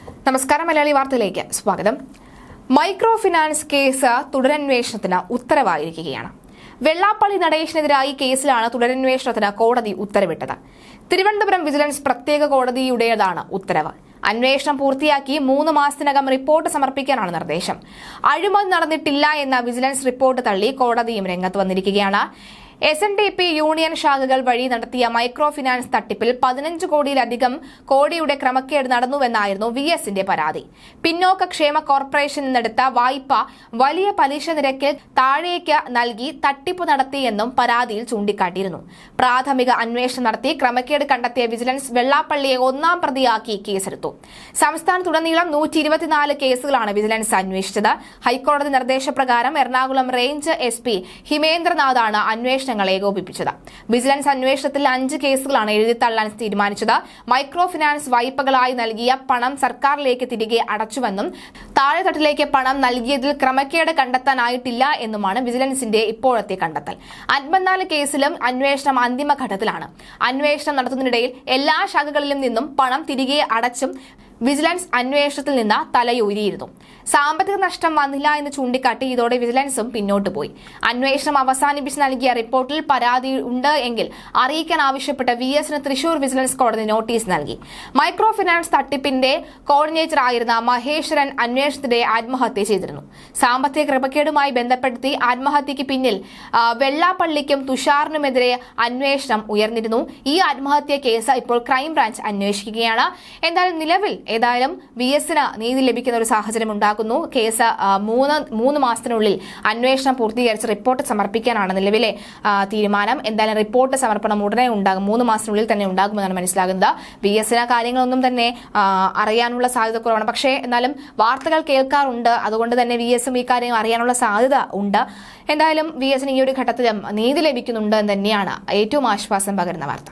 നമസ്കാരം, മലയാളി വാർത്തയിലേക്ക് സ്വാഗതം. മൈക്രോ ഫിനാൻസ് കേസ് തുടരന്വേഷണത്തിന് ഉത്തരവായിരിക്കുകയാണ്. വെള്ളാപ്പള്ളി നടേശനെതിരായി കേസിലാണ് തുടരന്വേഷണത്തിന് കോടതി ഉത്തരവിട്ടത്. തിരുവനന്തപുരം വിജിലൻസ് പ്രത്യേക കോടതിയുടേതാണ് ഉത്തരവ്. അന്വേഷണം പൂർത്തിയാക്കി 3 മാസത്തിനകം റിപ്പോർട്ട് സമർപ്പിക്കാനാണ് നിർദ്ദേശം. അഴിമതി നടന്നിട്ടില്ല എന്ന വിജിലൻസ് റിപ്പോർട്ട് തള്ളി കോടതിയും രംഗത്ത് വന്നിരിക്കുകയാണ്. SNDP യൂണിയൻ ശാഖകൾ വഴി നടത്തിയ മൈക്രോ ഫിനാൻസ് തട്ടിപ്പിൽ 15 കോടിയിലധികം കോടിയുടെ ക്രമക്കേട് നടന്നുവെന്നായിരുന്നു VSന്റെ പരാതി. പിന്നോക്ക ക്ഷേമ കോർപ്പറേഷൻ നിന്നെടുത്ത വായ്പ വലിയ പലിശ നിരക്കിൽ താഴേക്ക് നൽകി തട്ടിപ്പ് നടത്തിയെന്നും പരാതിയിൽ ചൂണ്ടിക്കാട്ടിയിരുന്നു. പ്രാഥമിക അന്വേഷണം നടത്തി ക്രമക്കേട് കണ്ടെത്തിയ വിജിലൻസ് വെള്ളാപ്പള്ളിയെ 1-ാം പ്രതിയാക്കി കേസെടുത്തു. സംസ്ഥാനത്തുടനീളം 124 കേസുകളാണ് വിജിലൻസ് അന്വേഷിച്ചത്. ഹൈക്കോടതി നിർദ്ദേശപ്രകാരം എറണാകുളം റേഞ്ച് SP ഹിമേന്ദ്രനാഥാണ് അന്വേഷണം ഏകോപിപ്പിച്ചത്. വിജിലൻസ് അന്വേഷണത്തിൽ 5 കേസുകളാണ് എഴുതിത്തള്ളാൻ തീരുമാനിച്ചത്. മൈക്രോ ഫിനാൻസ് വായ്പകളായി നൽകിയ പണം സർക്കാരിലേക്ക് തിരികെ അടച്ചുവെന്നും താഴെത്തട്ടിലേക്ക് പണം നൽകിയതിൽ ക്രമക്കേട് കണ്ടെത്താനായിട്ടില്ല എന്നുമാണ് വിജിലൻസിന്റെ ഇപ്പോഴത്തെ കണ്ടെത്തൽ. 54 കേസിലും അന്വേഷണം അന്തിമഘട്ടത്തിലാണ്. അന്വേഷണം നടത്തുന്നതിനിടയിൽ എല്ലാ ശാഖകളിലും നിന്നും പണം തിരികെ അടച്ചും വിജിലൻസ് അന്വേഷണത്തിൽ നിന്ന് തലയൂരിയിരുന്നു. സാമ്പത്തിക നഷ്ടം വന്നില്ല എന്ന് ചൂണ്ടിക്കാട്ടി ഇതോടെ വിജിലൻസും പിന്നോട്ട് പോയി. അന്വേഷണം അവസാനിപ്പിച്ച് നൽകിയ റിപ്പോർട്ടിൽ പരാതി ഉണ്ട് എങ്കിൽ അറിയിക്കാൻ ആവശ്യപ്പെട്ട VSന് തൃശൂർ വിജിലൻസ് കോടതി നോട്ടീസ് നൽകി. മൈക്രോ ഫിനാൻസ് തട്ടിപ്പിന്റെ കോർഡിനേറ്ററായിരുന്ന മഹേശ്വരൻ അന്വേഷണത്തിനിടെ ആത്മഹത്യ ചെയ്തിരുന്നു. സാമ്പത്തിക ക്രമക്കേടുമായി ബന്ധപ്പെടുത്തി ആത്മഹത്യക്ക് പിന്നിൽ വെള്ളാപ്പള്ളിക്കും തുഷാറിനുമെതിരെ അന്വേഷണം ഉയർന്നിരുന്നു. ഈ ആത്മഹത്യ കേസ് ഇപ്പോൾ ക്രൈംബ്രാഞ്ച് അന്വേഷിക്കുകയാണ്. എന്തായാലും നിലവിൽ VSന് നീതി ലഭിക്കുന്ന ഒരു സാഹചര്യം ഉണ്ടാകുന്നു. കേസ് 3 മാസത്തിനുള്ളിൽ അന്വേഷണം പൂർത്തീകരിച്ച് റിപ്പോർട്ട് സമർപ്പിക്കാനാണ് നിലവിലെ തീരുമാനം. എന്തായാലും റിപ്പോർട്ട് സമർപ്പണം ഉടനെ ഉണ്ടാകും. 3 മാസത്തിനുള്ളിൽ തന്നെ ഉണ്ടാകുമെന്നാണ് മനസ്സിലാകുന്നത്. VSന് കാര്യങ്ങളൊന്നും തന്നെ അറിയാനുള്ള സാധ്യത കുറവാണ്. പക്ഷേ എന്നാലും വാർത്തകൾ കേൾക്കാറുണ്ട്. അതുകൊണ്ട് തന്നെ VSും ഈ കാര്യം അറിയാനുള്ള സാധ്യത ഉണ്ട്. എന്തായാലും VSന് ഈ ഒരു ഘട്ടത്തിലും നീതി ലഭിക്കുന്നുണ്ട് എന്ന് തന്നെയാണ് ഏറ്റവും ആശ്വാസം പകരുന്ന വാർത്ത.